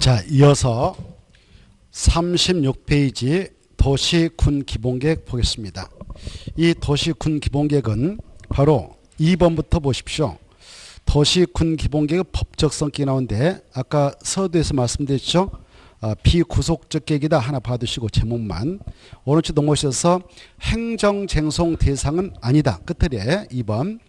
자, 이어서 36페이지 도시군 기본계획 보겠습니다. 이 도시군 기본계획은 바로 2번부터 보십시오. 도시군 기본계획의 법적성격이 나오는데 아까 서두에서 말씀드렸죠. 비구속적 계획이다 하나 받으시고 제목만 오른쪽 넘어오셔서 행정쟁송 대상은 아니다. 끝에 2번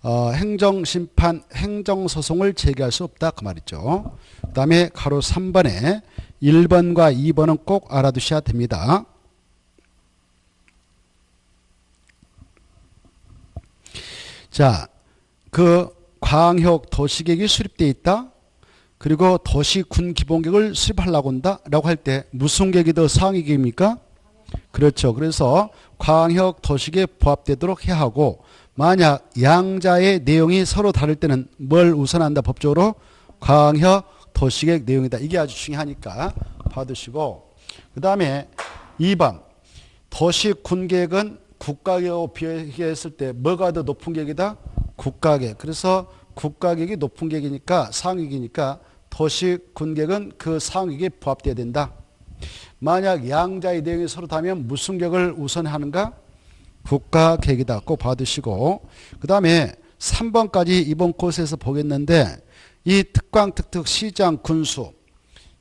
행정심판 행정소송을 제기할 수 없다 그 말이죠. 그 다음에 가로 3번에 1번과 2번은 꼭 알아두셔야 됩니다. 자, 그 광역 도시계획이 수립되어 있다. 그리고 도시군 기본계획을 수립하려고 한다라고 할 때 무슨 계획이 더 상위 계획입니까? 그렇죠. 그래서 광역 도시계획 부합되도록 해야 하고 만약 양자의 내용이 서로 다를 때는 뭘 우선한다 법적으로? 광역 도시계획 내용이다. 이게 아주 중요하니까 받으시고 그 다음에 2번 도시군계획은 국가계획하고 비교했을 때 뭐가 더 높은 계획이다? 국가계획. 그래서 국가계획이 높은 계획이니까 상위계획이니까 도시군계획은 그 상위계획에 부합돼야 된다. 만약 양자의 내용이 서로 다르면 무슨 계획을 우선하는가? 국가계획이다. 꼭 받으시고 그 다음에 3번까지 이번 코스에서 보겠는데 이 특광, 특특, 시장, 군수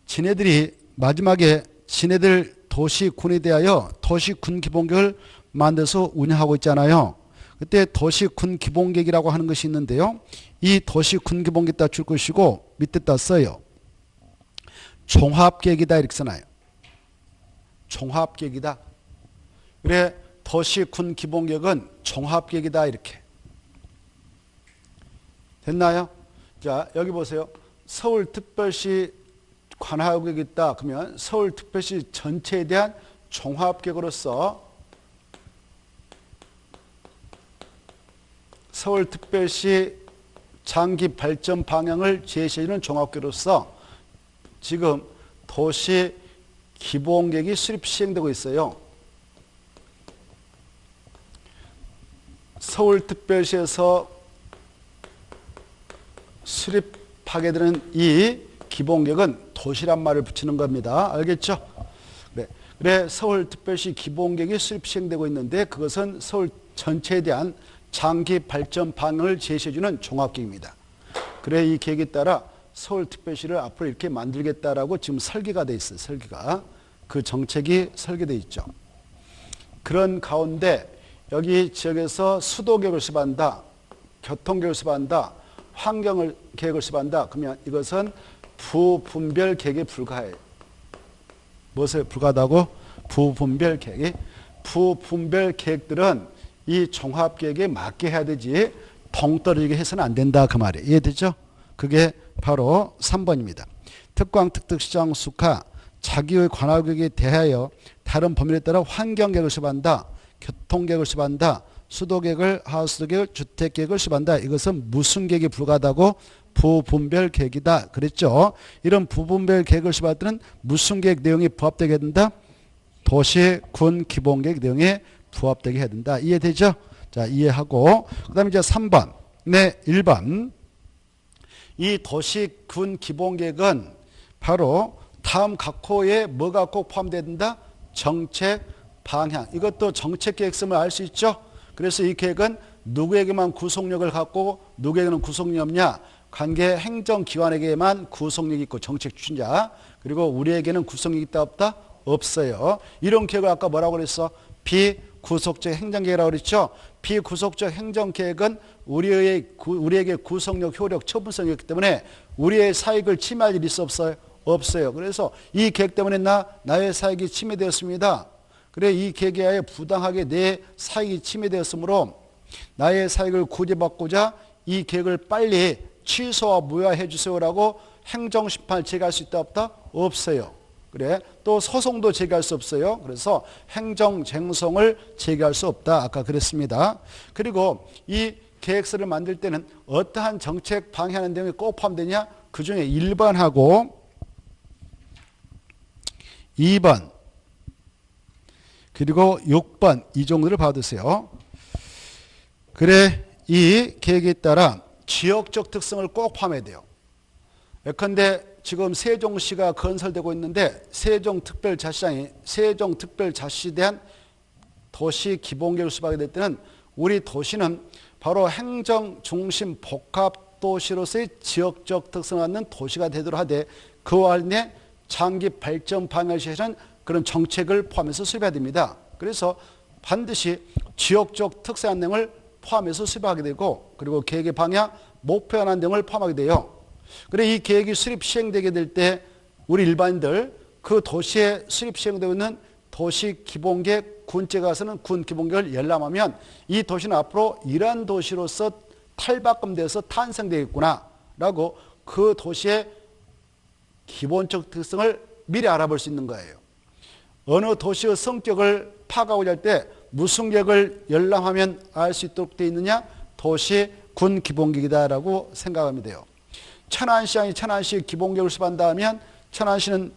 지네들이 마지막에 지네들 도시군에 대하여 도시군 기본계획을 만들어서 운영하고 있잖아요. 그때 도시군 기본계획이라고 하는 것이 있는데요. 이 도시군 기본계획 다 줄 것이고 밑에다 써요. 종합계획이다 이렇게 써놔요. 종합계획이다. 그래 도시군 기본계획은 종합계획이다 이렇게. 됐나요? 자 여기 보세요. 서울특별시 관할구역이 있다. 그러면 서울특별시 전체에 대한 종합계획으로서 서울특별시 장기 발전 방향을 제시해주는 종합계획으로서 지금 도시 기본계획이 수립 시행되고 있어요. 서울특별시에서 수립하게 되는 이 기본계획은 도시란 말을 붙이는 겁니다. 알겠죠? 그래 서울특별시 기본계획이 수립 시행되고 있는데 그것은 서울 전체에 대한 장기 발전 방향을 제시해주는 종합계획입니다. 그래 이 계획에 따라 서울특별시를 앞으로 이렇게 만들겠다라고 지금 설계가 돼 있어요. 설계가. 그 정책이 설계되어 있죠. 그런 가운데 여기 지역에서 수도계획을 수립한다. 교통계획을 수립한다. 환경계획을 수립한다. 그러면 이것은 부분별 계획에 불과해요. 무엇에 불과하다고? 부분별 계획이. 부분별 계획들은 이 종합계획에 맞게 해야 되지 동떨어지게 해서는 안 된다 그 말이에요. 이해되죠? 그게 바로 3번입니다. 특광, 특특, 시장, 수가 자기의 관할구역에 대하여 다른 범위에 따라 환경계획을 수립한다. 교통계획을 수립한다. 수도계획을 하우스계획을 주택계획을 수립한다. 이것은 무슨 계획에 불과하다고? 부분별 계획이다. 그랬죠? 이런 부분별 계획을 수립할 때는 무슨 계획 내용이 부합되게 된다? 도시군 기본계획 내용에 부합되게 해야 된다. 이해되죠? 자, 이해하고 그 다음에 이제 3번 네 1번 이 도시군 기본계획은 바로 다음 각 호에 뭐가 꼭 포함되어야 된다? 정책 방향. 이것도 정책계획서를 알 수 있죠? 그래서 이 계획은 누구에게만 구속력을 갖고 누구에게는 구속력이 없냐? 관계 행정기관에게만 구속력이 있고 정책 추진자. 그리고 우리에게는 구속력이 있다 없다? 없어요. 이런 계획을 아까 뭐라고 그랬어? 비구속적 행정계획이라고 그랬죠? 비구속적 행정계획은 우리에게 구속력, 효력, 처분성이 있기 때문에 우리의 사익을 침해할 일이 있어 없어요? 없어요. 그래서 이 계획 때문에 나의 사익이 침해되었습니다. 그래 이 계획에 의해 부당하게 내 사익이 침해되었으므로 나의 사익을 구제받고자 이 계획을 빨리 취소와 무효화해 주세요라고 행정심판을 제기할 수 있다 없다? 없어요. 그래 또 소송도 제기할 수 없어요. 그래서 행정쟁송을 제기할 수 없다. 아까 그랬습니다. 그리고 이 계획서를 만들 때는 어떠한 정책 방향하는 내용이 꼭 포함되냐? 그 중에 1번하고 2번 그리고 6번 이 정도를 받으세요. 그래 이 계획에 따라 지역적 특성을 꼭 포함해야 돼요. 예컨대 지금 세종시가 건설되고 있는데 세종특별자치시에 대한 도시 기본계획을 수립하게 될 때는 우리 도시는 바로 행정중심 복합도시로서의 지역적 특성을 갖는 도시가 되도록 하되 그와 관련해 장기 발전 방향을 제시하는 그런 정책을 포함해서 수립해야 됩니다. 그래서 반드시 지역적 특색한 내용을 포함해서 수립하게 되고 그리고 계획의 방향, 목표 현안 등을 포함하게 돼요. 그래 이 계획이 수립 시행되게 될 때 우리 일반인들 그 도시에 수립 시행되고 있는 도시 기본계획 군제가 가서는 군 기본계획을 열람하면 이 도시는 앞으로 이러한 도시로서 탈바꿈돼서 탄생되겠구나 라고 그 도시의 기본적 특성을 미리 알아볼 수 있는 거예요. 어느 도시의 성격을 파악하고자 할 때 무슨 계획을 열람하면 알 수 있도록 되어 있느냐? 도시 군 기본계획이다라고 생각하면 돼요. 천안시장이 천안시 기본계획을 수립한다 하면 천안시는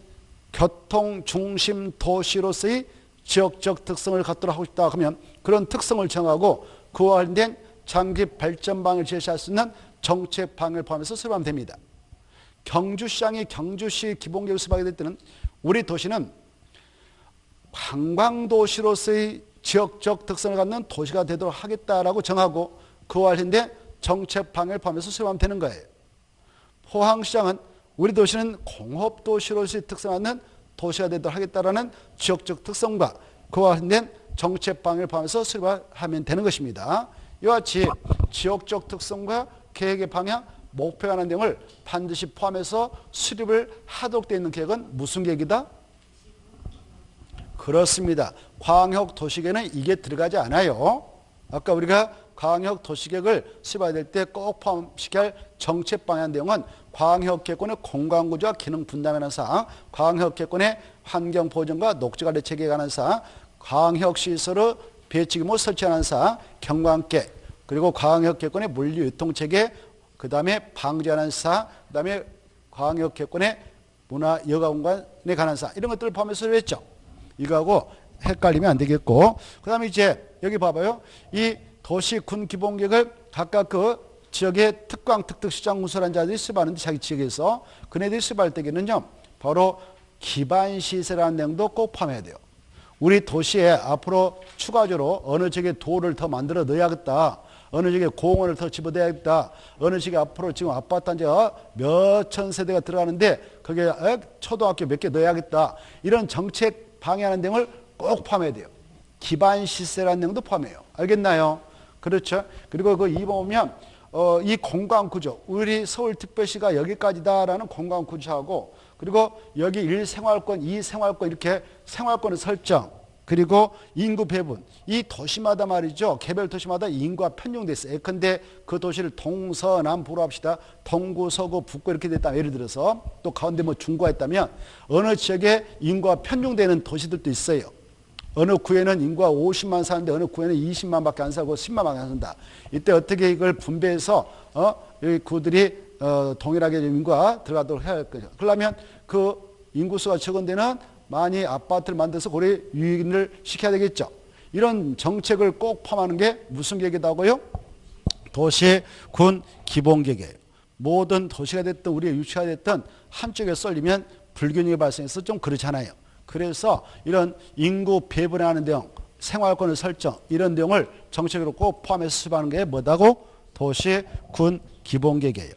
교통 중심 도시로서의 지역적 특성을 갖도록 하고 싶다 하면 그런 특성을 정하고 그와 관련된 장기 발전 방향을 제시할 수 있는 정책 방향을 포함해서 수립하면 됩니다. 경주시장이 경주시 기본계획을 수립하게 될 때는 우리 도시는 관광도시로서의 지역적 특성을 갖는 도시가 되도록 하겠다라고 정하고 그와 관련된 정책 방향을 포함해서 수립하면 되는 거예요. 포항시장은 우리 도시는 공업도시로서의 특성을 갖는 도시가 되도록 하겠다라는 지역적 특성과 그와 관련된 정책 방향을 포함해서 수립하면 되는 것입니다. 이와 같이 지역적 특성과 계획의 방향, 목표 하는 등을 반드시 포함해서 수립을 하도록 되어 있는 계획은 무슨 계획이다? 그렇습니다. 광역도시계획에는 이게 들어가지 않아요. 아까 우리가 광역도시계획을 수립해야 될 때 꼭 포함시켜야 할 정책 방향 내용은 광역계획권의 공간구조와 기능 분담에 관한 사항, 광역계획권의 환경보전과 녹지관리 체계에 관한 사항, 광역시설의 배치규모 설치하는 사항, 경관계, 그리고 광역계획권의 물류유통체계, 그 다음에 방지하는 사항, 그 다음에 광역계획권의 문화 여가공간에 관한 사항 이런 것들을 포함해서 수립했죠. 이거하고 헷갈리면 안 되겠고 그 다음에 이제 여기 봐봐요. 이 도시군 기본계획을 각각 그 지역의 특광 특특시장 군수라는 자들이 수립하는데 자기 지역에서 그네들이 수립할 때에는요 바로 기반시설이라는 내용도 꼭 포함해야 돼요. 우리 도시에 앞으로 추가적으로 어느 지역에 도로를 더 만들어 넣어야겠다. 어느 지역에 공원을 더 집어넣어야겠다. 어느 지역에 앞으로 지금 아파트 한 채가 몇천 세대가 들어가는데 거기에 초등학교 몇 개 넣어야겠다. 이런 정책 방향하는 내용을 꼭 포함해야 돼요. 기반시설이라는 내용도 포함해요. 알겠나요? 그렇죠. 그리고 그 2번 보면 이 공간구조, 우리 서울특별시가 여기까지다라는 공간구조하고 그리고 여기 1생활권, 2생활권 이렇게 생활권의 설정 그리고 인구 배분, 이 도시마다 말이죠. 개별 도시마다 인구가 편중돼 있어요. 예컨대 그 도시를 동서남북으로 합시다. 동구, 서구, 북구 이렇게 됐다면 예를 들어서 또 가운데 뭐 중구가 있다면 어느 지역에 인구가 편중되는 도시들도 있어요. 어느 구에는 인구가 50만 사는데 어느 구에는 20만밖에 안 살고 10만밖에 안 산다. 이때 어떻게 이걸 분배해서 이 구들이 동일하게 인구가 들어가도록 해야 할 거죠. 그러면 그 인구수가 적은 데는 많이 아파트를 만들어서 고래 유인을 시켜야 되겠죠. 이런 정책을 꼭 포함하는 게 무슨 계획이라고요? 도시, 군, 기본계획이에요. 모든 도시가 됐든 우리의 유치가 됐든 한쪽에 쏠리면 불균형이 발생해서 좀 그렇잖아요. 그래서 이런 인구 배분하는 내용, 생활권의 설정 이런 내용을 정책으로 꼭 포함해서 수립하는 게 뭐다고? 도시, 군, 기본계획이에요.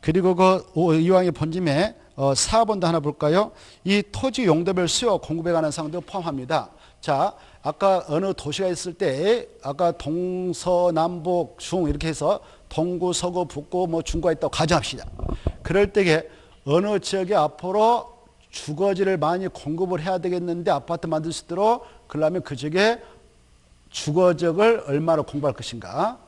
그리고 그 이왕의 본짐에 4번도 하나 볼까요? 이 토지 용도별 수요 공급에 관한 사항도 포함합니다. 자, 아까 어느 도시가 있을 때 아까 동서남북 중 이렇게 해서 동구, 서구, 북구, 뭐 중구가 있다고 가정합시다. 그럴 때에 어느 지역에 앞으로 주거지를 많이 공급을 해야 되겠는데 아파트 만들 수 있도록 그러려면 그 지역에 주거지역을 얼마나 공부할 것인가.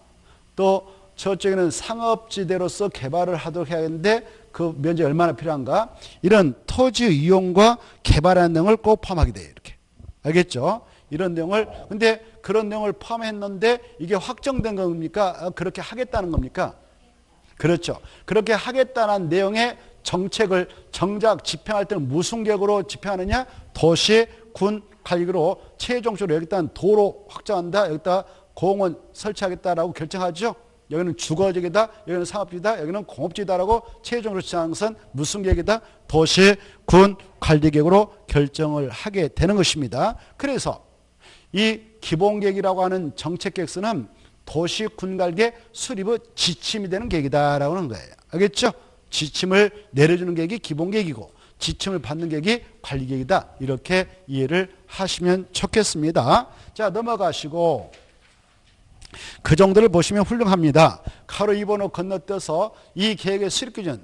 또 저쪽에는 상업지대로서 개발을 하도록 해야겠는데 그 면적이 얼마나 필요한가. 이런 토지 이용과 개발하는 내용을 꼭 포함하게 돼요. 이렇게. 알겠죠? 이런 내용을. 근데 그런 내용을 포함했는데 이게 확정된 겁니까? 그렇게 하겠다는 겁니까? 그렇죠. 그렇게 하겠다는 내용의 정책을 정작 집행할 때는 무슨 계획으로 집행하느냐? 도시, 군, 계획으로 최종적으로 여기다 도로 확장한다. 여기다 공원 설치하겠다라고 결정하죠. 여기는 주거지이다, 여기는 상업지이다, 여기는 공업지이다라고 최종적으로 지정한 것은 무슨 계획이다? 도시, 군, 관리 계획으로 결정을 하게 되는 것입니다. 그래서 이 기본계획이라고 하는 정책계획서는 도시, 군, 관리 계획 수립의 지침이 되는 계획이다라고 하는 거예요. 알겠죠? 지침을 내려주는 계획이 기본계획이고 지침을 받는 계획이 관리계획이다. 이렇게 이해를 하시면 좋겠습니다. 자, 넘어가시고 그 정도를 보시면 훌륭합니다. 가로 2번호 건너뛰어서 이 계획의 수립기준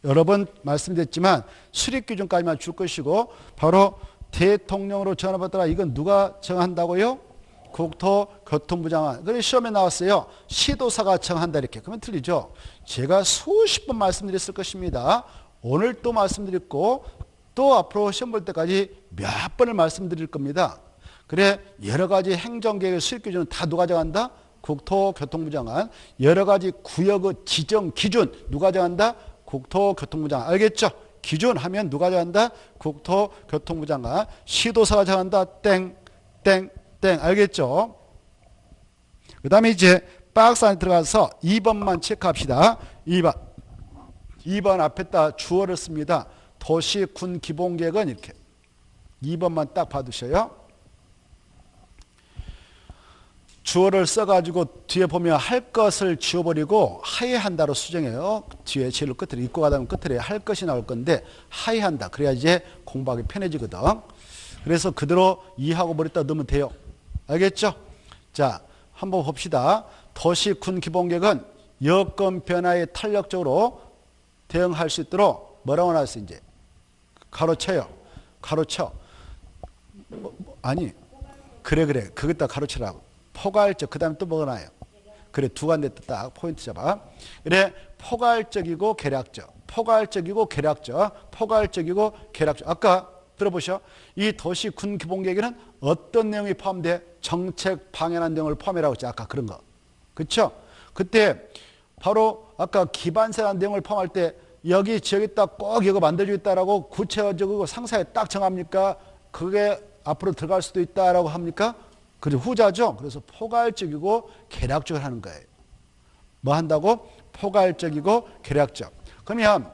여러 번 말씀드렸지만 수립기준까지만 줄 것이고 바로 대통령으로 전화받더라. 이건 누가 정한다고요? 국토교통부 장관. 그래 시험에 나왔어요. 시도사가 정한다 이렇게. 그러면 틀리죠. 제가 수십 번 말씀드렸을 것입니다. 오늘 또 말씀드렸고 또 앞으로 시험 볼 때까지 몇 번을 말씀드릴 겁니다. 그래 여러 가지 행정계획의 수립기준은 다 누가 정한다? 국토교통부 장관. 여러 가지 구역의 지정 기준 누가 정한다? 국토교통부 장관. 알겠죠? 기준 하면 누가 정한다? 국토교통부 장관. 시도사가 정한다. 땡, 땡, 땡. 알겠죠? 그 다음에 이제 박스 안에 들어가서 2번만 체크합시다. 2번 앞에다 주어를 씁니다. 도시, 군, 기본계획은 이렇게. 2번만 딱 봐두셔요. 주어를 써가지고 뒤에 보면 할 것을 지워버리고 하해한다로 수정해요. 뒤에 제일 끝으로 읽고 가다 보면 끝으로 할 것이 나올 건데 하해한다. 그래야 이제 공부하기 편해지거든. 그래서 그대로 이해하고 버렸다 넣으면 돼요. 알겠죠? 자, 한번 봅시다. 도시, 군, 기본계획은 여건 변화에 탄력적으로 대응할 수 있도록 뭐라고 나왔어 이제? 가로쳐요. 가로쳐. 아니, 그래. 그것다 가로치라고. 포괄적, 그 다음에 또 뭐가 나요? 그래, 두 가지 딱 포인트 잡아. 그래, 포괄적이고 계략적. 포괄적이고 계략적. 포괄적이고 계략적. 아까 들어보셔. 이 도시 군 기본계획에는 어떤 내용이 포함돼? 정책 방향한 내용을 포함이라고 했죠. 아까 그런 거. 그쵸? 그때 바로 아까 기반세라는 내용을 포함할 때 여기 지역에다 꼭 이거 만들어주겠다라고 구체적이고 상세하게 딱 정합니까? 그게 앞으로 들어갈 수도 있다라고 합니까? 그리고 후자죠. 그래서 포괄적이고 계략적으로 하는 거예요. 뭐 한다고? 포괄적이고 계략적. 그러면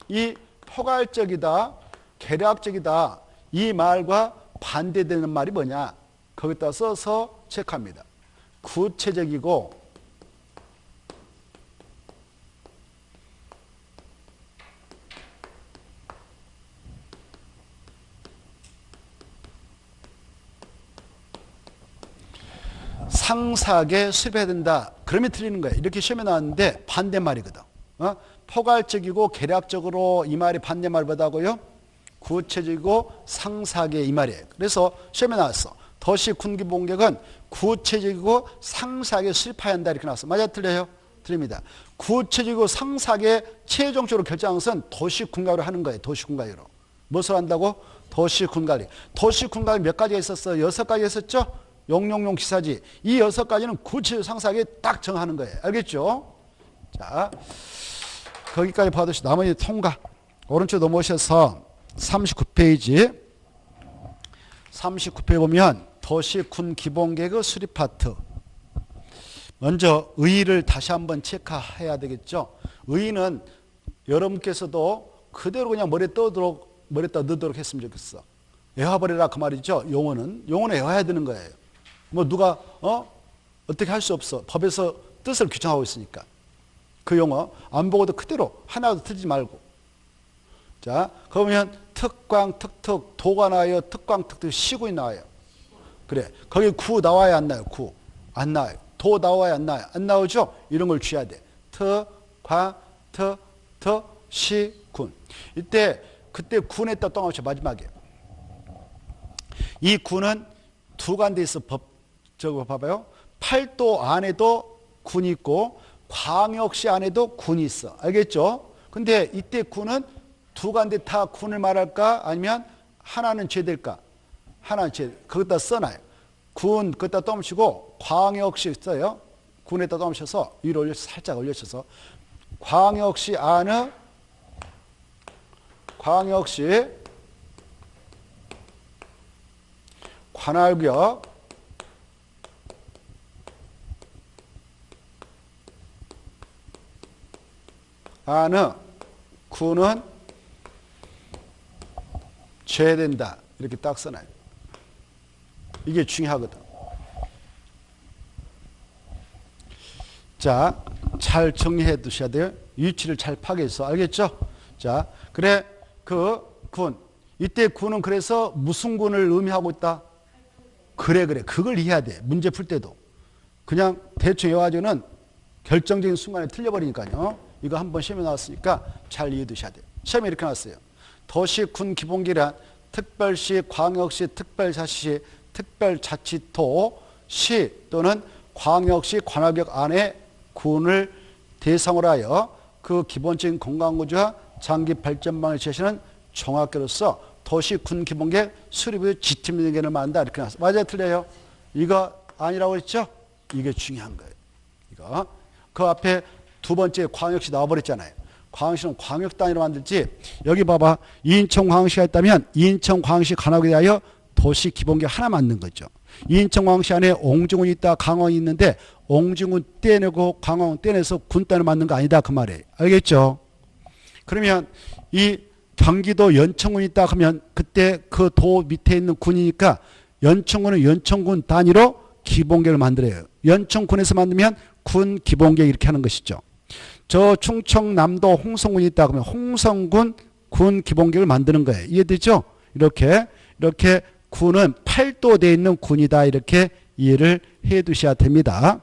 이 포괄적이다, 계략적이다 이 말과 반대되는 말이 뭐냐? 거기다 써서 체크합니다. 구체적이고 상세하게 수립해야 된다. 그러면 틀리는 거예요. 이렇게 시험에 나왔는데 반대말이거든. 포괄적이고 계략적으로 이 말이 반대말 뭐다고요? 구체적이고 상세하게 이 말이에요. 그래서 시험에 나왔어. 도시 군기본계획은 구체적이고 상세하게 수립해야 한다. 이렇게 나왔어. 맞아 틀려요? 틀립니다. 구체적이고 상세하게 최종적으로 결정한 것은 도시군관리로 하는 거예요. 도시군관리로. 무엇을 한다고? 도시군관리. 도시군관리 몇 가지가 있었어? 6가지 있었죠? 용용용 기사지. 이 6가지는 구체적으로 상세하게 딱 정하는 거예요. 알겠죠? 자, 거기까지 봐두시고 나머지 통과. 오른쪽 넘어오셔서 39페이지. 39페이지 보면 도시군 기본계획 수립 파트. 먼저 의의를 다시 한번 체크해야 되겠죠. 의의는 여러분께서도 그대로 그냥 머리에다 넣도록 했으면 좋겠어. 외워버리라 그 말이죠. 용어는 외워야 되는 거예요. 뭐 누가 어떻게 할 수 없어. 법에서 뜻을 규정하고 있으니까. 그 용어 안 보고도 그대로 하나도 틀리지 말고. 자, 그러면 특광, 특특, 도가 나와요. 특광, 특특, 시군이 나와요. 그래, 거기 구 나와야 안 나와요. 구 안 나와요. 도 나와야 안 나와요. 안 나오죠? 이런 걸 쥐어야 돼. 특, 시, 군. 그때 군에다 또 나오죠. 마지막에. 이 군은 두 간데 있어. 저거 봐봐요. 팔도 안에도 군이 있고 광역시 안에도 군이 있어. 알겠죠? 근데 이때 군은 두 간데 다 군을 말할까? 아니면 하나는 제될까? 하나는 제. 거기다 써놔요. 군 거기다 떠붙이고 광역시 써요. 군에다 떠붙여서 위로 올려서 살짝 올려서 광역시 안의 광역시 관할구역 안의 군은 제외된다. 이렇게 딱 써놔요. 이게 중요하거든. 자, 잘 정리해 두셔야 돼요. 위치를 잘 파악해서. 알겠죠? 자, 그래, 그 군. 이때 군은 그래서 무슨 군을 의미하고 있다? 그래. 그걸 이해해야 돼. 문제 풀 때도. 그냥 대충 외워가지고는 결정적인 순간에 틀려버리니까요. 이거 한번 시험에 나왔으니까 잘 이해해 두셔야 돼요. 시험에 이렇게 나왔어요. 도시 군 기본계란 특별시, 광역시, 특별자치시, 특별자치도, 시 또는 광역시 관할구역 안에 군을 대상으로 하여 그 기본적인 건강구조와 장기 발전방을 제시하는 종합계로서 도시 군 기본계 수립의 지침계를 만든다. 이렇게 나왔어요. 맞아요? 틀려요? 이거 아니라고 했죠? 이게 중요한 거예요. 이거. 그 앞에 두 번째 광역시 나와버렸잖아요. 광역시는 광역 단위로 만들지. 여기 봐봐. 인천광역시가 있다면 인천광역시 관할구역에 대하여 도시 기본계 하나 만든 거죠. 인천광역시 안에 옹중군이 있다, 강원이 있는데 옹중군 떼내고 강원 떼내서 군 단위로 만든 거 아니다 그 말이에요. 알겠죠? 그러면 이 경기도 연천군이 있다 하면 그때 그 도 밑에 있는 군이니까 연천군은 연천군 단위로 기본계를 만들어요. 연천군에서 만들면 군 기본계 이렇게 하는 것이죠. 저 충청남도 홍성군이 있다 그러면 홍성군 군 기본계를 만드는 거예요. 이해되죠? 이렇게 군은 8도 되어 있는 군이다. 이렇게 이해를 해 두셔야 됩니다.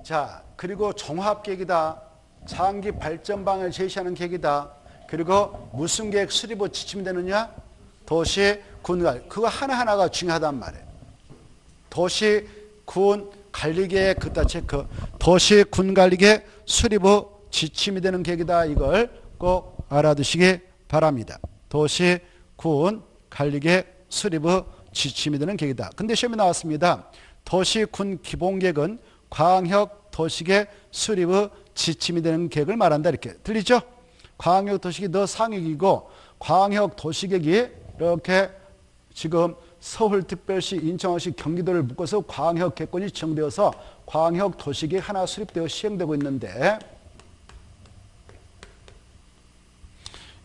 자, 그리고 종합계획이다. 장기 발전방을 제시하는 계획이다. 그리고 무슨 계획 수립을 지침이 되느냐? 도시, 군관. 그거 하나하나가 중요하단 말이에요. 도시, 군, 관리계획, 그다 체크. 도시, 군 관리계획 수립의 지침이 되는 계획이다. 이걸 꼭 알아두시기 바랍니다. 도시, 군, 관리계획 수립의 지침이 되는 계획이다. 근데 시험에 나왔습니다. 도시, 군 기본계획은 광역 도시계획 수립의 지침이 되는 계획을 말한다. 이렇게 들리죠? 광역 도시계획이 더 상위이고 광역 도시계획이 이렇게 지금 서울특별시, 인천시, 경기도를 묶어서 광역 계획권이 지정되어서 광역 도시계획 하나 수립되어 시행되고 있는데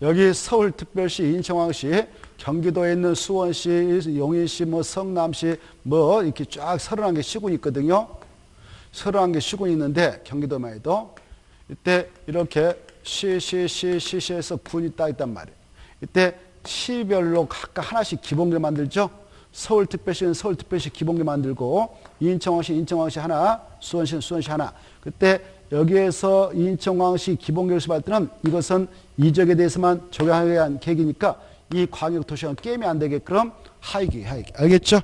여기 서울특별시, 인천시, 경기도에 있는 수원시, 용인시, 성남시 이렇게 쫙 31개 시군이 있거든요. 31개 시군이 있는데 경기도만 해도 이때 이렇게 시에서 군이 딱 있단 말이에요. 이때 시별로 각각 하나씩 기본계 만들죠. 서울특별시는 서울특별시 기본계 만들고 인천광역시 하나, 수원시는 수원시 하나. 그때 여기에서 인천광역시 기본계를 수립할 때는 이것은 이적에 대해서만 적용하기 위한 계획이니까 이 광역도시가 깨면 안 되게끔 하위계획. 알겠죠?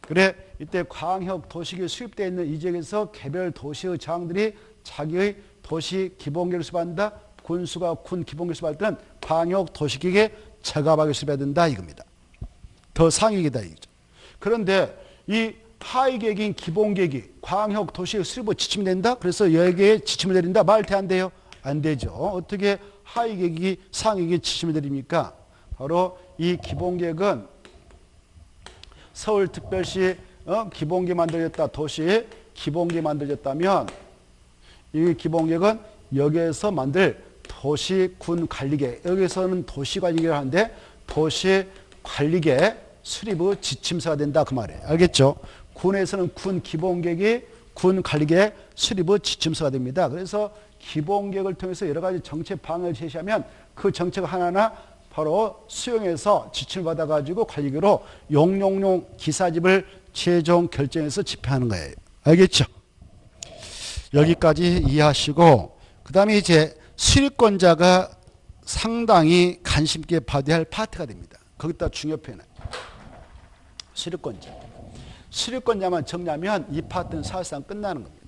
그래 이때 광역도시계획 수립되어 있는 이 지역에서 개별 도시의 장들이 자기의 도시 기본계획을 수립한다. 군수가 군 기본계획을 수립할 때는 광역도시계획에 적합하게 수립해야 된다 이겁니다. 더 상위계획이다 이거죠. 그런데 이 하위계획인 기본계획이 광역도시계획 수립을 지침이 된다. 그래서 여기에 지침을 내린다. 말 돼 안 돼요? 안 되죠. 어떻게 하위계획이 상위계획에 지침을 내립니까? 바로 이 기본계획은 서울특별시 기본계 만들어졌다. 도시 기본계 만들어졌다면 이 기본계획은 여기에서 만들 도시군관리계획, 여기서는 도시관리계획을 하는데 도시관리계획 수립의 지침서가 된다 그 말이에요. 알겠죠? 군에서는 군기본계획이 군관리계획 수립의 지침서가 됩니다. 그래서 기본계획을 통해서 여러 가지 정책 방향을 제시하면 그 정책 하나하나 바로 수용해서 지침을 받아가지고 관리계획으로 용용용 기사집을 최종 결정해서 집행하는 거예요. 알겠죠? 여기까지 이해하시고 그 다음에 이제 수립권자가 상당히 관심 있게 봐야 할 파트가 됩니다. 거기다 중요 표현을. 수립권자. 수립권자만 정리하면 이 파트는 사실상 끝나는 겁니다.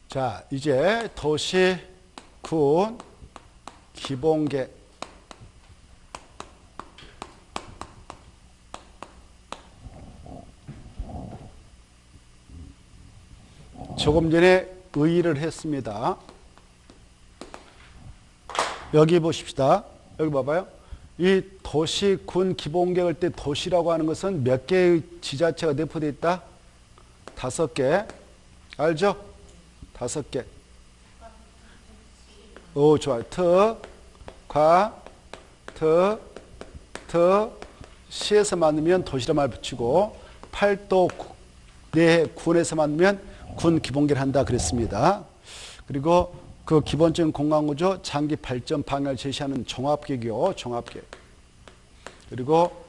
자, 이제 도시, 군, 기본계 조금 전에 의의를 했습니다. 여기 보십시다. 여기 봐봐요. 이 도시, 군, 기본계획 때 도시라고 하는 것은 몇 개의 지자체가 내포되어 있다? 5개. 알죠? 5개. 오, 좋아요. 트, 과, 트, 시에서 만들면 도시란 말 붙이고, 팔도 네 군에서 만들면 군 기본계를 한다 그랬습니다. 그리고 그 기본적인 공간구조, 장기 발전 방향을 제시하는 종합계획이요. 종합계획. 그리고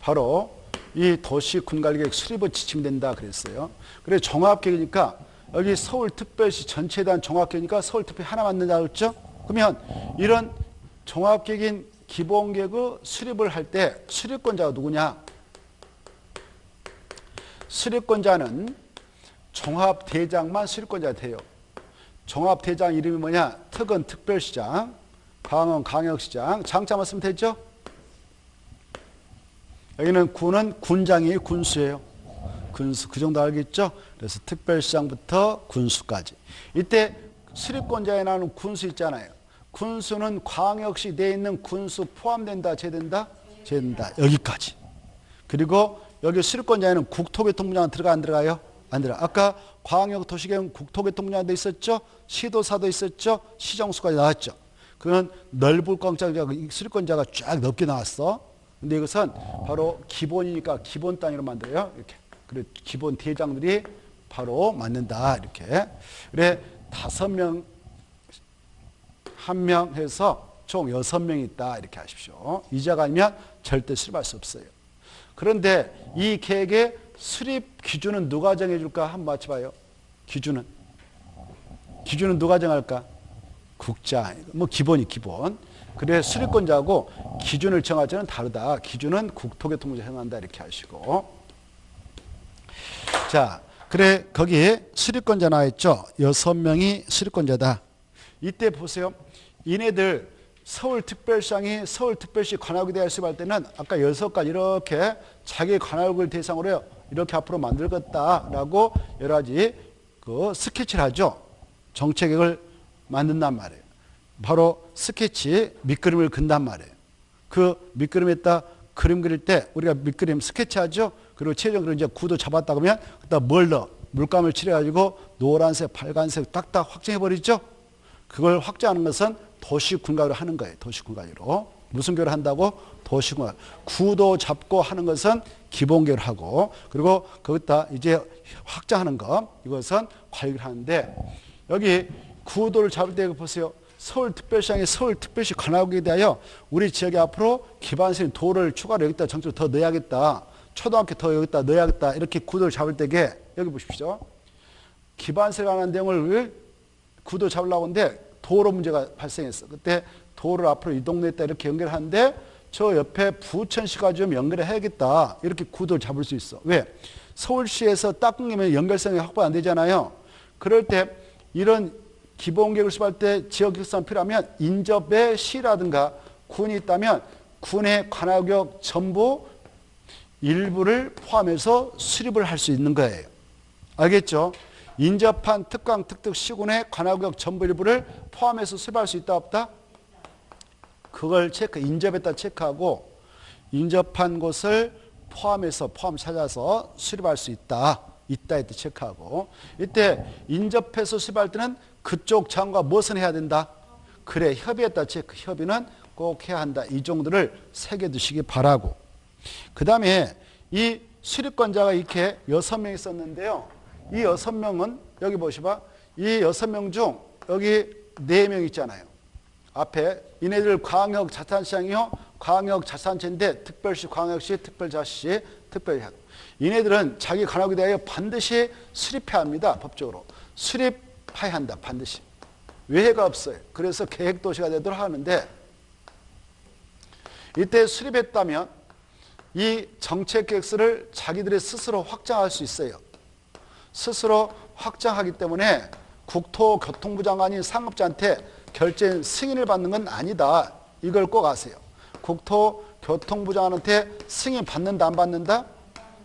바로 이 도시 군관리계획 수립을 지침된다 그랬어요. 그래서 종합계획이니까 여기 서울특별시 전체에 대한 종합계획이니까 서울특별시 하나 만든다 그랬죠? 그러면 이런 종합계획인 기본계획의 수립을 할 때 수립권자가 누구냐? 수립권자는 종합대장만 수립권자가 돼요. 종합대장 이름이 뭐냐? 특은 특별시장, 광은 광역시장, 장자만 쓰면 되죠? 여기는 군은 군장이에요. 군수예요. 군수. 그 정도 알겠죠? 그래서 특별시장부터 군수까지. 이때 수립권자에 나오는 군수 있잖아요. 군수는 광역시 내에 있는 군수 포함된다, 제된다? 제된다. 여기까지. 그리고 여기 수립권자에는 국토교통부장 들어가 안 들어가요? 안 들어가. 아까 광역도시계획 국토교통부장도 있었죠? 시도사도 있었죠? 시정수까지 나왔죠? 그건 넓을 광장자가 수립권자가 쫙 넓게 나왔어. 근데 이것은 바로 기본이니까 기본 단위로 만들어요. 이렇게. 그래 기본 대장들이 바로 만든다. 이렇게. 그래 5명, 1명 해서 총 6명이 있다. 이렇게 하십시오. 이자가 아니면 절대 수립할 수 없어요. 그런데 이 계획의 수립 기준은 누가 정해줄까? 한번 맞춰봐요. 기준은 누가 정할까? 국장. 뭐 기본이 기본. 그래 수립권자하고 기준을 정할 때는 다르다. 기준은 국토교통부가 정한다. 이렇게 하시고. 자, 그래 거기에 수립권자 나와있죠. 6명이 수립권자다. 이때 보세요. 이네들 서울특별시장이 서울특별시 관할구 대학을 수립할 때는 아까 6가지 이렇게 자기 관할구를 대상으로 이렇게 앞으로 만들겠다라고 여러 가지 그 스케치를 하죠. 정책을 만든단 말이에요. 바로 스케치, 밑그림을 그린단 말이에요. 그 밑그림에다 그림 그릴 때 우리가 밑그림 스케치하죠. 그리고 최종적으로 이제 구도 잡았다 그러면 그다음 뭘 넣어? 물감을 칠해가지고 노란색, 빨간색 딱딱 확정해버리죠. 그걸 확정하는 것은 도시군관으로 하는 거예요. 도시군관으로. 무슨 교를 한다고? 도시군관. 구도 잡고 하는 것은 기본교를 하고 그리고 거기다 이제 확장하는 것 이것은 관리를 하는데 여기 구도를 잡을 때 보세요. 서울특별시장이 서울특별시 관할구에 대하여 우리 지역에 앞으로 기반적인 도로를 추가로 여기다 정책을 더 넣어야겠다. 초등학교 더 여기다 넣어야겠다. 이렇게 구도를 잡을 때게 여기 보십시오. 기반세에 관한 내용을 구도 잡으려고 하는데 도로 문제가 발생했어. 그때 도로를 앞으로 이 동네에다 이렇게 연결하는데 저 옆에 부천시까지 좀 연결을 해야겠다. 이렇게 구도를 잡을 수 있어. 왜? 서울시에서 딱 끊기면 연결성이 확보 안 되잖아요. 그럴 때 이런 기본계획을 수립할 때 지역특성 필요하면 인접의 시라든가 군이 있다면 군의 관할구역 전부 일부를 포함해서 수립을 할 수 있는 거예요. 알겠죠? 인접한 특강, 특특, 시군의 관할구역 전부 일부를 포함해서 수립할 수 있다 없다? 그걸 인접에다 체크하고 인접한 곳을 포함해서 포함 찾아서 수립할 수 있다. 있다 이때 체크하고 이때 인접해서 수립할 때는 그쪽 장과 무엇을 해야 된다? 그래 협의했다 체크. 협의는 꼭 해야 한다. 이 정도를 새겨두시기 바라고. 그 다음에 이 수립권자가 이렇게 6명이 있었는데요. 이 6명은 여기 보시봐. 이 6명 중 여기 4명 있잖아요. 앞에 이네들 광역자산시장이요. 광역자산체인데 특별시, 광역시, 특별자치시, 특별시. 이네들은 자기 관할구에 대하여 반드시 수립해야 합니다. 법적으로. 수립해야 한다. 반드시. 외회가 없어요. 그래서 계획도시가 되도록 하는데 이때 수립했다면 이 정책계획서를 자기들이 스스로 확장할 수 있어요. 스스로 확장하기 때문에 국토교통부 장관이 상업자한테 결제 승인을 받는 건 아니다. 이걸 꼭 아세요. 국토교통부 장관한테 승인 받는다 안 받는다?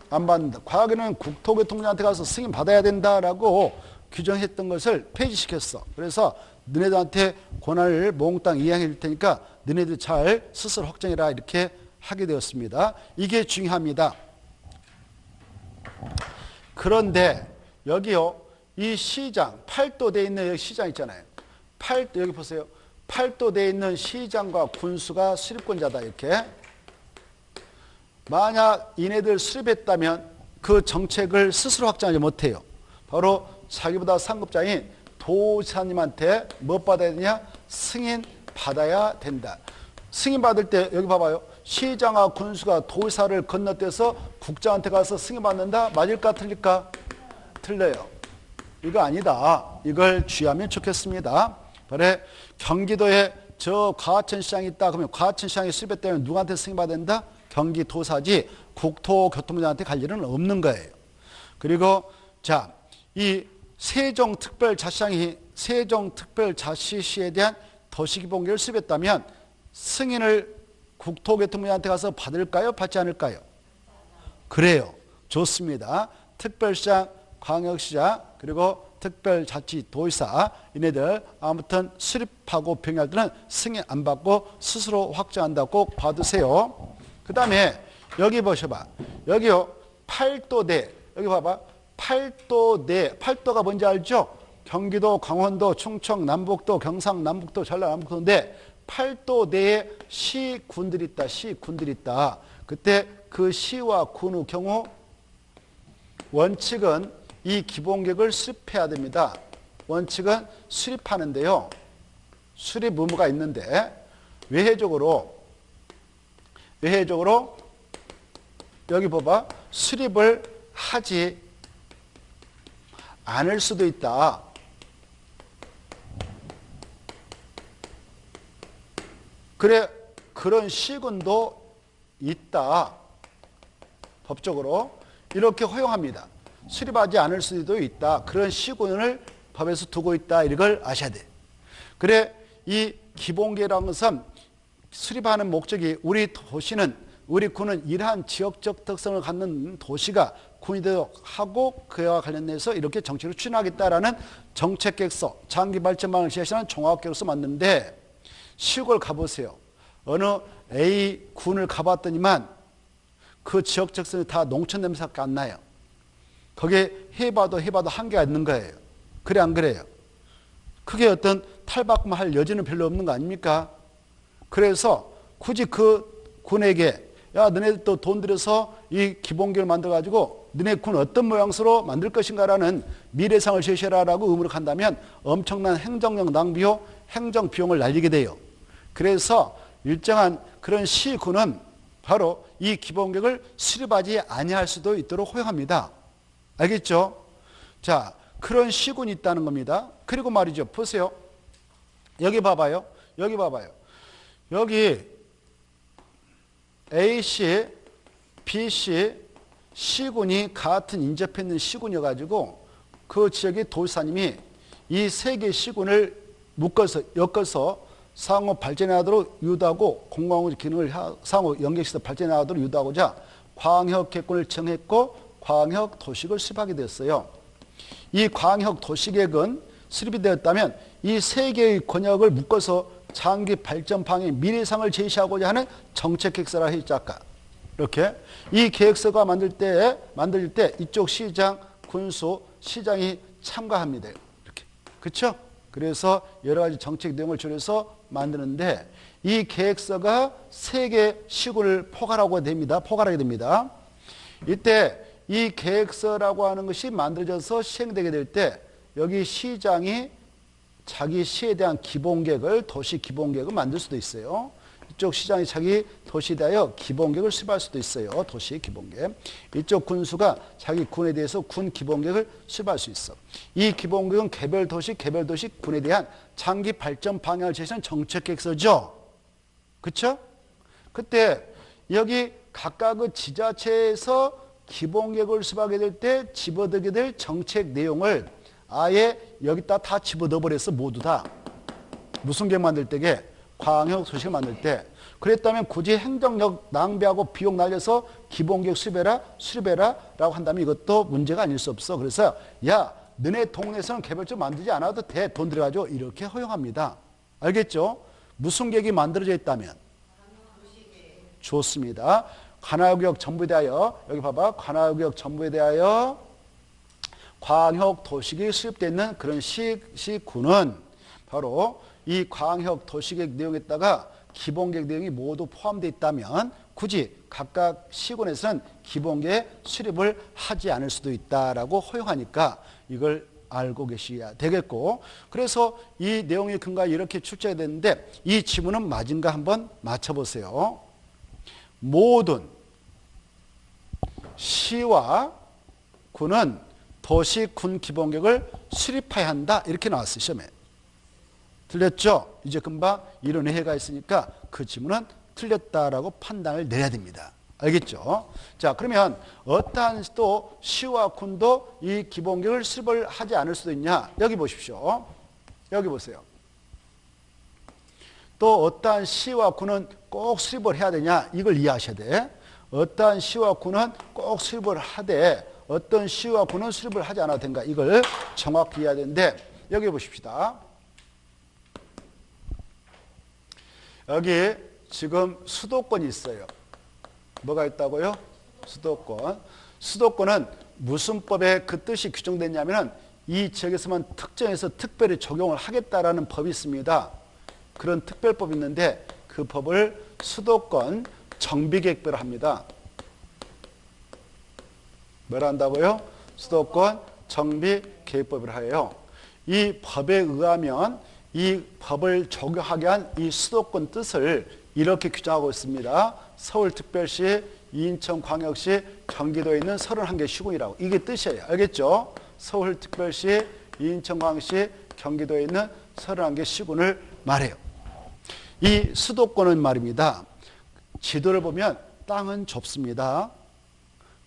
안 받는다. 과거에는 국토교통부장한테 가서 승인 받아야 된다라고 규정했던 것을 폐지시켰어. 그래서 너네들한테 권한을 몽땅 이양해 줄 테니까 너네들 잘 스스로 확정해라 이렇게 하게 되었습니다. 이게 중요합니다. 그런데 여기요. 이 시장, 8도 돼 있는 여기 시장 있잖아요. 여기 보세요. 8도 돼 있는 시장과 군수가 수립권자다 이렇게. 만약 이네들 수립했다면 그 정책을 스스로 확정하지 못해요. 바로 자기보다 상급자인 도지사님한테 뭐 받아야 되냐? 승인 받아야 된다. 승인 받을 때 여기 봐봐요. 시장과 군수가 도지사를 건너뛰어서 국장한테 가서 승인 받는다. 맞을까 틀릴까? 틀려요. 이거 아니다. 이걸 주의하면 좋겠습니다. 그래 경기도에 저 과천시장이 있다. 그러면 과천시장이 수립했다면 누구한테 승인 받아야 된다? 경기도사지 국토교통부장한테 갈 일은 없는 거예요. 그리고 자, 이 세종특별자치시에 대한 도시기본계획을 수립했다면 승인을 국토교통부장한테 가서 받을까요? 받지 않을까요? 그래요. 좋습니다. 특별시장, 광역시장, 그리고 특별자치도지사 이네들 아무튼 수립하고 병행할 때는 승인 안 받고 스스로 확정한다고 꼭 받으세요. 그 다음에 여기 보셔봐. 여기요 8도대 여기 봐봐. 8도가 뭔지 알죠? 경기도, 강원도, 충청, 남북도, 경상, 남북도, 전라, 남북도인데 8도 내에 시군들이 있다. 시군들이 있다. 그때 그 시와 군의 경우 원칙은 이 기본계획을 수립해야 됩니다. 원칙은 수립하는데요. 수립 의무가 있는데 외회적으로 여기 봐봐. 수립을 하지 않을 수도 있다. 그래 그런 시군도 있다. 법적으로 이렇게 허용합니다. 수립하지 않을 수도 있다. 그런 시군을 법에서 두고 있다. 이걸 아셔야 돼. 그래 이 기본계획이라는 것은 수립하는 목적이 우리 도시는 우리 군은 이러한 지역적 특성을 갖는 도시가 군이 되도록 하고 그와 관련해서 이렇게 정책을 추진하겠다라는 정책계획서, 장기발전망을 제시하는 종합계획서 만드는데 시골 가보세요. 어느 A 군을 가봤더니만 그 지역 특성이 다 농촌 냄새가 안 나요. 거기에 해봐도 한계가 있는 거예요. 그래 안 그래요? 그게 어떤 탈바꿈할 여지는 별로 없는 거 아닙니까? 그래서 굳이 그 군에게 야 너네들 또 돈 들여서 이 기본계획을 만들어가지고 너네 군 어떤 모양새로 만들 것인가라는 미래상을 제시하라고 의무를 한다면 엄청난 행정력 낭비요 행정비용을 날리게 돼요. 그래서 일정한 그런 시군은 바로 이 기본계획을 수립하지 아니할 수도 있도록 허용합니다. 알겠죠? 자, 그런 시군이 있다는 겁니다. 그리고 말이죠. 보세요. 여기 봐봐요. 여기 A씨, B씨 시군이 같은 인접해 있는 시군이어가지고 그 지역의 도지사님이 이 세 개의 시군을 엮어서 상호 발전하도록 유도하고 공공의 기능을 상호 연계시켜 발전하도록 유도하고자 광역계획권을 정했고 광역도시계획을 수립하게 됐어요. 이 광역도시계획은 수립이 되었다면 이 세 개의 권역을 묶어서 장기 발전 방향 미래상을 제시하고자 하는 정책계획서라 했죠. 아까 이렇게 이 계획서가 만들 때 이쪽 시장, 군수, 시장이 참가합니다. 이렇게 그렇죠? 그래서 여러 가지 정책 내용을 조려서 만드는데 이 계획서가 세 개 시군을 포괄하게 됩니다. 이때 이 계획서라고 하는 것이 만들어져서 시행되게 될 때 여기 시장이 자기 시에 대한 기본계획을 도시 기본계획을 만들 수도 있어요. 이쪽 시장이 자기 도시에 대하여 기본계획을 수립할 수도 있어요. 도시 기본계획. 이쪽 군수가 자기 군에 대해서 군 기본계획을 수립할 수 있어. 이 기본계획은 개별 도시 군에 대한 장기 발전 방향을 제시하는 정책계획서죠. 그렇죠? 그때 여기 각각의 지자체에서 기본계획을 수립하게 될 때 집어들게 될 정책 내용을 아예 여기다 다 집어넣어버렸어. 모두 다. 무슨 계획 만들 때게? 광역도시를 만들 때. 그랬다면 굳이 행정력 낭비하고 비용 날려서 기본계획 수립해라 라고 한다면 이것도 문제가 아닐 수 없어. 그래서 야 너네 동네에서는 개별적으로 만들지 않아도 돼. 돈 들여가지고 이렇게 허용합니다. 알겠죠? 무슨 계획이 만들어져 있다면? 좋습니다. 관할구역 정부에 대하여 여기 봐봐. 관할구역 정부에 대하여 광역 도시계획이 수립되어 있는 그런 시군은 바로 이 광역 도시계획 내용에다가 기본계획 내용이 모두 포함되어 있다면 굳이 각각 시군에서는 기본계획 수립을 하지 않을 수도 있다라고 허용하니까 이걸 알고 계셔야 되겠고, 그래서 이 내용의 근거에 이렇게 출제가 됐는데 이 지문은 맞은가 한번 맞춰보세요. 모든 시와 군은 도시 군 기본계획을 수립해야 한다 이렇게 나왔어요. 시험에. 틀렸죠? 이제 금방 이런 해가 있으니까 그 지문은 틀렸다라고 판단을 내려야 됩니다. 알겠죠? 자, 그러면 어떠한 또 시와 군도 이 기본계획을 수립을 하지 않을 수도 있냐? 여기 보십시오. 여기 보세요. 또 어떠한 시와 군은 꼭 수립을 해야 되냐? 이걸 이해하셔야 돼. 어떠한 시와 군은 꼭 수립을 하되 어떤 시와 군은 수립을 하지 않아도 된가? 이걸 정확히 이해해야 되는데 여기 보십시다. 여기 지금 수도권이 있어요. 뭐가 있다고요? 수도권. 수도권은 무슨 법에 그 뜻이 규정됐냐면 이 지역에서만 특정해서 특별히 적용을 하겠다라는 법이 있습니다. 그런 특별법이 있는데 그 법을 수도권 정비계획법이라 합니다. 뭐라 한다고요? 수도권 정비계획법이라 해요. 이 법에 의하면 이 법을 적용하게 한 이 수도권 뜻을 이렇게 규정하고 있습니다. 서울특별시, 인천광역시, 경기도에 있는 31개 시군이라고. 이게 뜻이에요. 알겠죠? 서울특별시, 인천광역시, 경기도에 있는 31개 시군을 말해요. 이 수도권은 말입니다. 지도를 보면 땅은 좁습니다.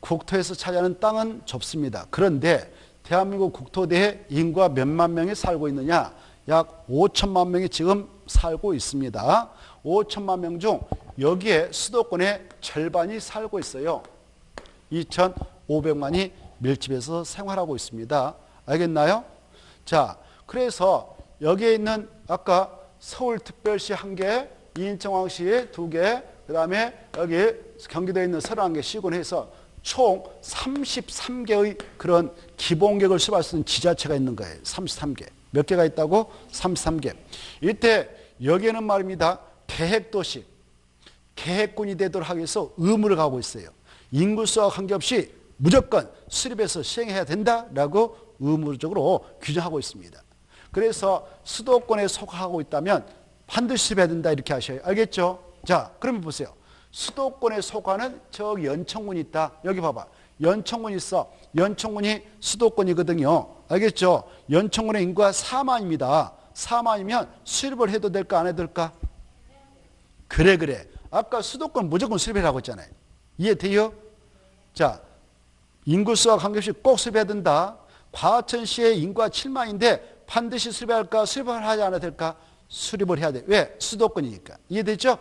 국토에서 차지하는 땅은 좁습니다. 그런데 대한민국 국토대에 인구가 몇만 명이 살고 있느냐? 약 5천만 명이 지금 살고 있습니다. 5천만 명 중 여기에 수도권의 절반이 살고 있어요. 2,500만이 밀집해서 생활하고 있습니다. 알겠나요? 자, 그래서 여기에 있는 아까 서울특별시 1개, 인천광역시에 2개, 그 다음에 여기 경기도에 있는 31개 시군 해서 총 33개의 그런 기본계획을 수립할 수 있는 지자체가 있는 거예요. 33개. 몇 개가 있다고? 33개. 이때 여기에는 말입니다. 계획도시, 계획군이 되도록 하기 위해서 의무를 가고 있어요. 인구수와 관계없이 무조건 수립해서 시행해야 된다라고 의무적으로 규정하고 있습니다. 그래서 수도권에 속하고 있다면 반드시 수립해야 된다 이렇게 하셔요. 알겠죠? 자, 그러면 보세요. 수도권에 속하는 저기 연천군이 있다. 여기 봐봐. 연천군이 있어. 연천군이 수도권이거든요. 알겠죠? 연천군의 인구가 4만입니다. 4만이면 수립을 해도 될까 안 해도 될까? 그래. 아까 수도권 무조건 수립하라고 했잖아요. 이해돼요? 자, 인구수와 관계없이 꼭 수립해야 된다. 과천시의 인구가 7만인데 반드시 수립해야 할까? 수립을 하지 않아도 될까? 수립을 해야 돼. 왜? 수도권이니까. 이해되죠?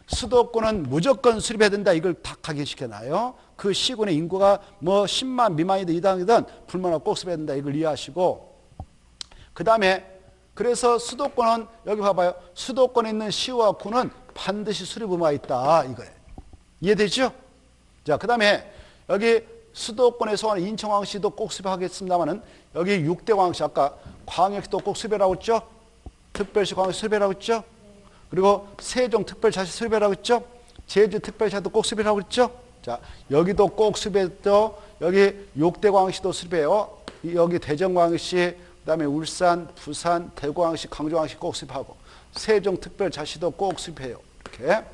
수도권은 무조건 수립해야 된다. 이걸 다 각인시켜놔요. 그 시군의 인구가 뭐 10만 미만이든 이상이든 불만하고 꼭 수립해야 된다. 이걸 이해하시고, 그 다음에 그래서 수도권은 여기 봐봐요. 수도권에 있는 시와 군은 반드시 수립 의무가 있다. 이거예요. 이해되죠? 자, 그 다음에 여기 수도권에 속하는 인천광역시도 꼭 수립하겠습니다만은 여기 6대 광역시 아까 광역시도 꼭 수립하라고 했죠? 특별시 광역시 수립하라고 했죠? 그리고 세종특별자치 수립하라고 했죠? 제주특별자치도 꼭 수립하라고 했죠? 자, 여기도 꼭 수립했죠? 여기 6대 광역시도 수립해요. 여기 대전광역시, 그 다음에 울산, 부산, 대구광역시, 강주광역시 꼭 수립하고 세종특별자치도 꼭 수립해요. 이렇게.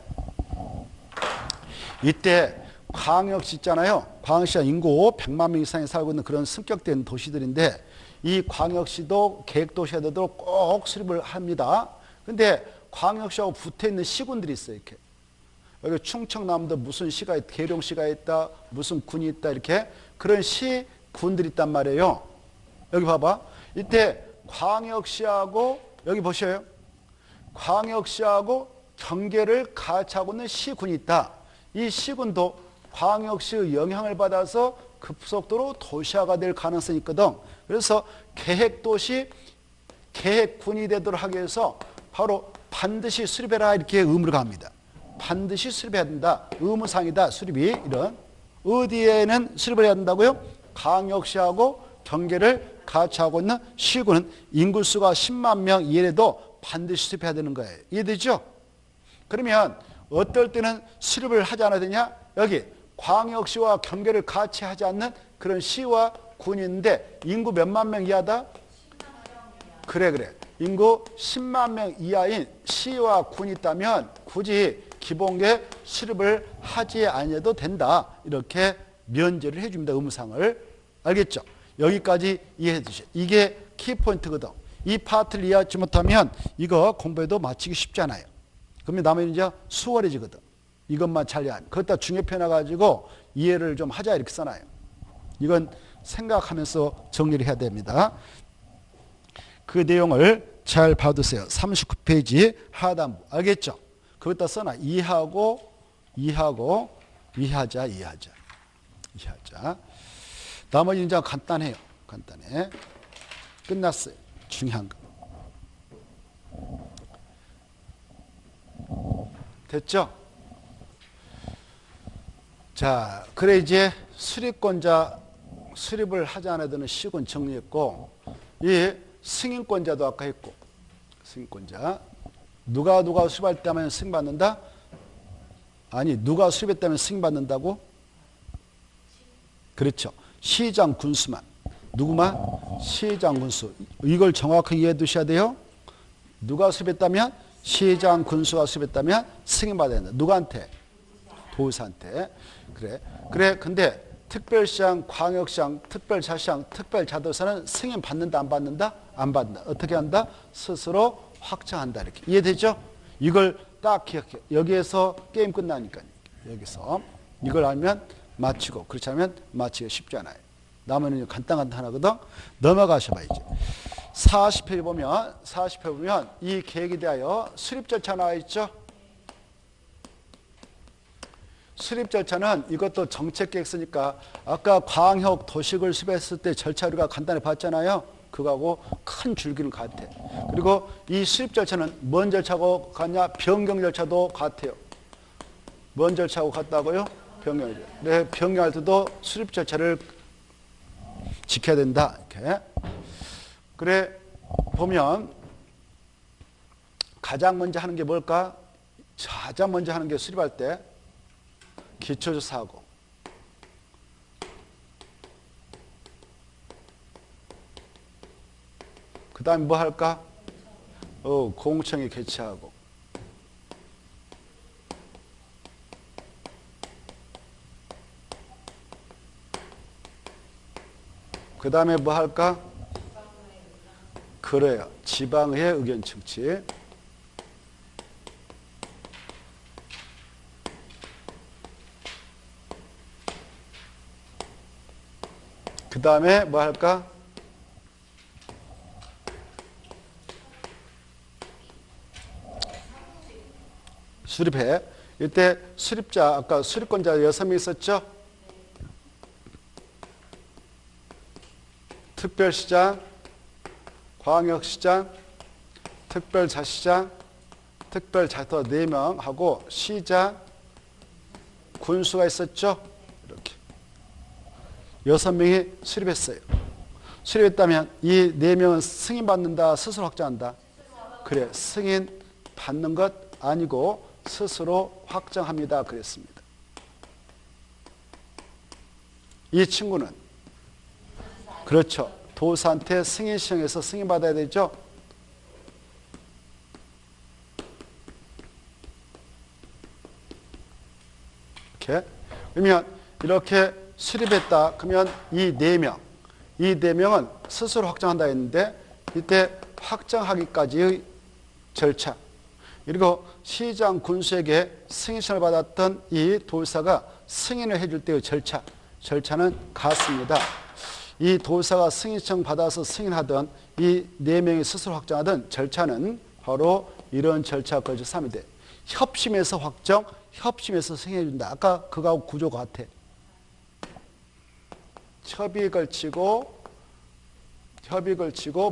이때 광역시 있잖아요. 광역시가 인구 100만 명 이상이 살고 있는 그런 승격된 도시들인데 이 광역시도 계획도시가 되도록 꼭 수립을 합니다. 근데 광역시하고 붙어있는 시군들이 있어요. 이렇게. 여기 충청남도 무슨 시가 있다, 계룡시가 있다, 무슨 군이 있다 이렇게 그런 시군들이 있단 말이에요. 여기 봐봐. 이때 광역시하고 여기 보셔요. 광역시하고 경계를 같이 하고 있는 시군이 있다. 이 시군도 광역시의 영향을 받아서 급속도로 도시화가 될 가능성이 있거든. 그래서 계획도시, 계획군이 되도록 하기 위해서 바로 반드시 수립해라 이렇게 의무를 갑니다. 반드시 수립해야 된다. 의무상이다. 수립이 이런. 어디에는 수립을 해야 된다고요? 광역시하고 경계를 같이 하고 있는 시군은 인구수가 10만 명 이내에도 반드시 수립해야 되는 거예요. 이해되죠? 그러면 어떨 때는 수립을 하지 않아야 되냐? 여기 광역시와 경계를 같이 하지 않는 그런 시와 군이 있는데 인구 몇만 명 이하다? 그래. 인구 10만 명 이하인 시와 군이 있다면 굳이 기본계 수립을 하지 않아도 된다. 이렇게 면제를 해줍니다. 의무상을. 알겠죠? 여기까지 이해해 주세요. 이게 키포인트거든. 이 파트를 이해하지 못하면 이거 공부해도 마치기 쉽지 않아요. 그러면 나머지 이제 수월해지거든. 이것만 잘 이해하면. 그것다 중요표 나가지고 이해를 좀 하자 이렇게 써놔요. 이건 생각하면서 정리를 해야 됩니다. 그 내용을 잘 봐두세요. 39페이지 하단부. 알겠죠? 그것다 써놔. 이해하자. 나머지 이제 간단해요. 간단해. 끝났어요. 중요한 거. 됐죠? 자, 그래 이제 수립권자 수립을 하지 않아야 되는 시군 정리했고, 이 승인권자도 아까 했고, 승인권자 누가 수립할 때 하면 승인받는다? 아니, 누가 수립했다면 승인받는다고? 그렇죠. 시장 군수만. 누구만? 시장 군수. 이걸 정확하게 이해해 두셔야 돼요. 누가 수립했다면? 시장 군수가 수립했다면 승인받아야 된다. 누구한테? 도의사한테. 그래. 근데 특별시장, 광역시장, 특별자치장, 특별자도사는 승인 받는다, 안 받는다? 안 받는다. 어떻게 한다? 스스로 확정한다. 이렇게. 이해되죠? 이걸 딱 기억해. 여기에서 게임 끝나니까요. 여기서. 이걸 알면 마치고, 그렇지 않으면 마치기가 쉽지 않아요. 나머지는 간단하거든. 넘어가셔봐, 이제. 40페이지 보면 이 계획에 대하여 수립 절차 나와 있죠? 수립 절차는 이것도 정책계획 쓰니까 아까 광역 도시를 수립했을 때 절차 우리가 간단히 봤잖아요. 그거하고 큰 줄기는 같아. 그리고 이 수립 절차는 뭔 절차고 같냐? 변경 절차도 같아요. 뭔 절차고 같다고요? 변경 절차. 네, 변경할 때도 수립 절차를 지켜야 된다. 이렇게. 그래 보면 가장 먼저 하는 게 뭘까? 가장 먼저 하는 게 수립할 때 기초조사하고 그 다음에 뭐 할까? 공청회 개최하고 그 다음에 뭐 할까? 그래요. 지방의회 의견 청취. 그 다음에 뭐 할까? 수립해. 이때 수립자, 아까 수립권자 6명 있었죠? 특별시장, 광역시장, 특별자치장, 특별자치도 4명 하고 시장, 군수가 있었죠? 이렇게 6명이 수립했어요. 수립했다면 이 4명은 승인받는다, 스스로 확정한다? 그래, 승인 받는 것 아니고 스스로 확정합니다. 그랬습니다. 이 친구는 그렇죠. 도사한테 승인 시청해서 승인받아야 되죠. 이렇게. 그러면 이렇게 수립했다. 그러면 이 4명은 스스로 확정한다 했는데 이때 확정하기까지의 절차. 그리고 시장 군수에게 승인을 받았던 이 도사가 승인을 해줄 때의 절차는 같습니다. 이 도사가 승인청 받아서 승인하던 이 4명이 스스로 확정하던 절차는 바로 이런 절차가 걸쳐서 하면 돼. 협심에서 확정, 협심에서 승인해준다. 아까 그거하고 구조가 같아. 협의 걸치고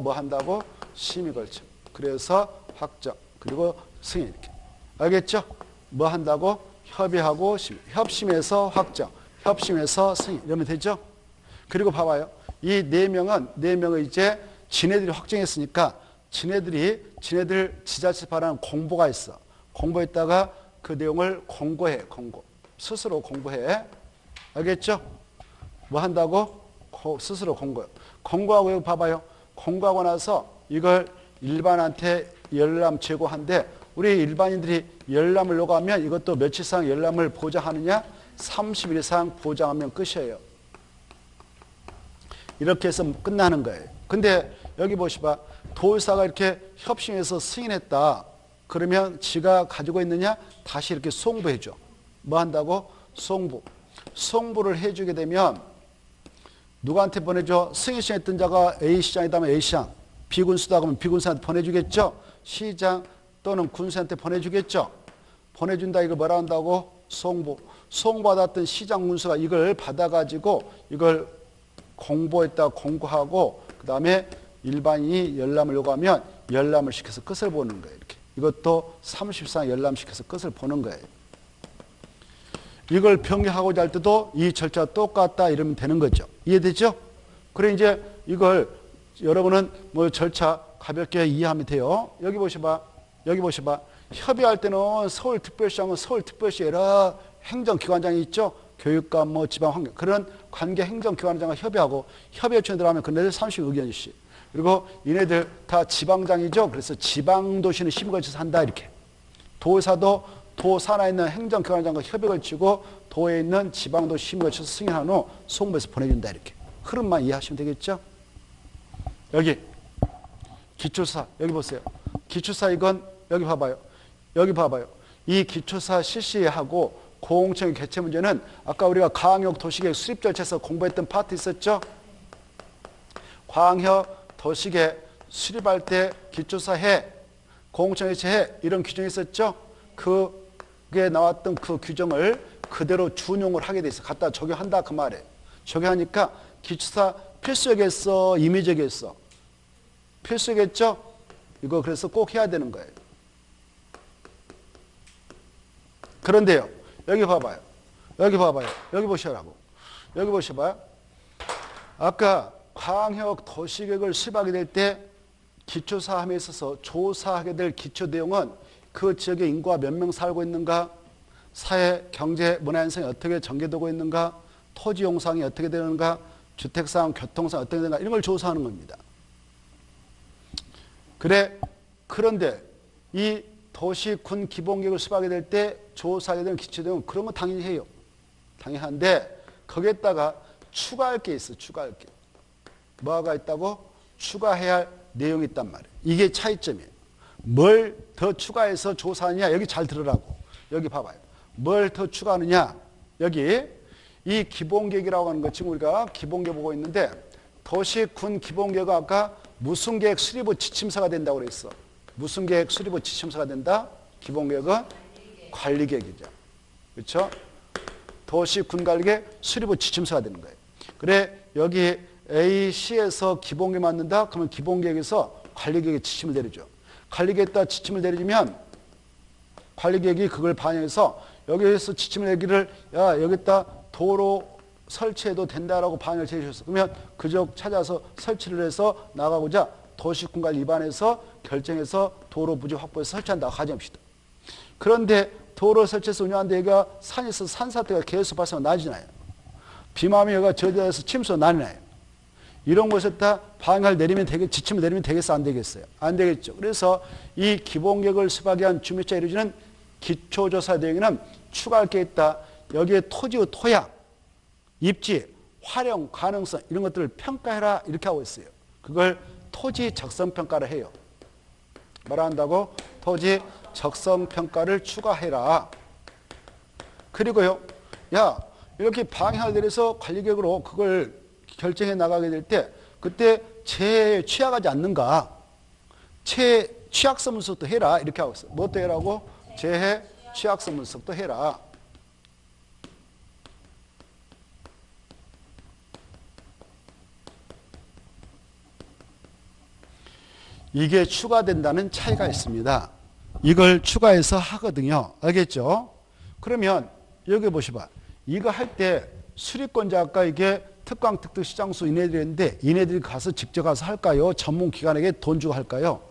뭐 한다고? 심의 걸치고. 그래서 확정, 그리고 승인 이렇게. 알겠죠? 뭐 한다고? 협의하고 심의. 협심에서 확정, 협심에서 승인. 이러면 되죠? 그리고 봐봐요. 이 네 명은 이제 지네들이 확정했으니까 지네들 지자체 발언 공보가 있어. 공보했다가 그 내용을 공고해. 스스로 공부해. 알겠죠? 뭐 한다고? 스스로 공고해. 공고하고 여기 봐봐요. 공고하고 나서 이걸 일반한테 열람 제공한데 우리 일반인들이 열람을 요구하면 이것도 며칠 이상 열람을 보장하느냐? 30일 이상 보장하면 끝이에요. 이렇게 해서 끝나는 거예요. 근데 여기 보시봐. 도의사가 이렇게 협심해서 승인했다. 그러면 지가 가지고 있느냐? 다시 이렇게 송부해줘. 뭐 한다고? 송부를 해주게 되면 누구한테 보내줘? 승인시했던 자가 A시장이다면 A시장, B군수다 그러면 B군수한테 보내주겠죠? 시장 또는 군수한테 보내주겠죠? 보내준다. 이걸 뭐라 한다고? 송부받았던 시장 군수가 이걸 받아가지고 이걸 공보했다 공고하고 그 다음에 일반인이 열람을 요구하면 열람을 시켜서 끝을 보는 거예요. 이렇게. 이것도 30상 열람시켜서 끝을 보는 거예요. 이걸 변경하고자 할 때도 이 절차가 똑같다 이러면 되는 거죠. 이해되죠? 그래 이제 이걸 여러분은 뭐 절차 가볍게 이해하면 돼요. 여기 보셔봐. 협의할 때는 서울특별시장은 서울특별시 여러 행정기관장이 있죠. 교육감, 뭐 지방환경 그런 관계 행정기관장과 협의하고 협의회청에 들어가면 그네들 30 의견이씩. 그리고 얘네들 다 지방장이죠. 그래서 지방도시는 심의 걸쳐서 한다 이렇게. 도사도 도 산하에 있는 행정기관장과 협의 걸치고 도에 있는 지방도시 심의 걸쳐서 승인한 후 송부해서 보내준다 이렇게. 흐름만 이해하시면 되겠죠. 여기 기초사 여기 보세요. 기초사 이건 여기 봐봐요. 이 기초사 실시하고 공공청의 개최 문제는 아까 우리가 광역 도시계획 수립 절차에서 공부했던 파트 있었죠? 광역 도시계획 수립할 때 기초사 해, 공공청 개최해 이런 규정이 있었죠? 그게 나왔던 그 규정을 그대로 준용을 하게 돼 있어. 갖다 적용한다 그 말에. 적용하니까 기초사 필수적이겠어, 임의적이겠어? 필수겠죠? 이거 그래서 꼭 해야 되는 거예요. 그런데요. 여기 봐봐요. 여기 보시라고. 여기 보셔봐요. 아까 광역 도시계획을 수립하게 될 때 기초사함에 있어서 조사하게 될 기초 내용은 그 지역의 인구가 몇 명 살고 있는가, 사회, 경제, 문화 현상이 어떻게 전개되고 있는가, 토지 용상이 어떻게 되는가, 주택상, 교통상 어떻게 되는가 이런 걸 조사하는 겁니다. 그런데 이 도시군 기본계획을 수립하게 될 때 조사하게 되는 기초 내용은 그런 거 당연히 해요. 당연한데 거기에다가 추가할 게 있어. 추가할 게. 뭐가 있다고? 추가해야 할 내용이 있단 말이에요. 이게 차이점이에요. 뭘 더 추가해서 조사하느냐. 여기 잘 들으라고. 여기 봐봐요. 뭘 더 추가하느냐. 여기 이 기본계획이라고 하는 것 지금 우리가 기본계획 보고 있는데 도시군 기본계획은 아까 무슨 계획 수립 후 지침서가 된다고 그랬어. 무슨 계획 수립 후 지침서가 된다? 기본계획은 관리계획이죠. 그렇죠? 도시군관리계획 수립 후 지침서가 되는 거예요. 그래 여기 A시에서 기본계획 만든다? 그러면 기본계획에서 관리계획에 지침을 내리죠. 관리계획에다 지침을 내리면 관리계획이 그걸 반영해서 여기에서 지침을 내기를 야 여기다 도로 설치해도 된다라고 방향을 제시했어. 그러면 그쪽 찾아서 설치를 해서 나가고자 도시군관리 위반해서 결정해서 도로 부지 확보해서 설치한다고 가정합시다. 그런데 도로 설치해서 운영하는데 여기가 산에서 산사태가 계속 발생하면 난리 나요. 비마음이 여기가 저지해서 침수가 난리 나요. 이런 곳에다 방향을 내리면 지침을 내리면 되겠어? 안 되겠어요? 안 되겠죠. 그래서 이 기본계획을 수립하기 위한 주민자 이루어지는 기초조사 내용에는 추가할 게 있다. 여기에 토지의 토양, 입지, 활용, 가능성 이런 것들을 평가해라 이렇게 하고 있어요. 그걸 토지 적성평가를 해요. 뭐라 한다고? 토지 적성평가를 추가해라. 그리고요. 야 이렇게 방향을 내려서 관리계획으로 그걸 결정해 나가게 될 때 그때 재해에 취약하지 않는가? 취약성 분석도 해라 이렇게 하고 있어요. 뭐도 해라고? 재해 취약성 분석도 해라. 이게 추가된다는 차이가 있습니다. 이걸 추가해서 하거든요. 알겠죠? 그러면 여기 보시봐. 이거 할 때 수립권자 아까 이게 특강, 특특, 시장수 이네들이 있는데 이네들이 가서 직접 가서 할까요? 전문 기관에게 돈 주고 할까요?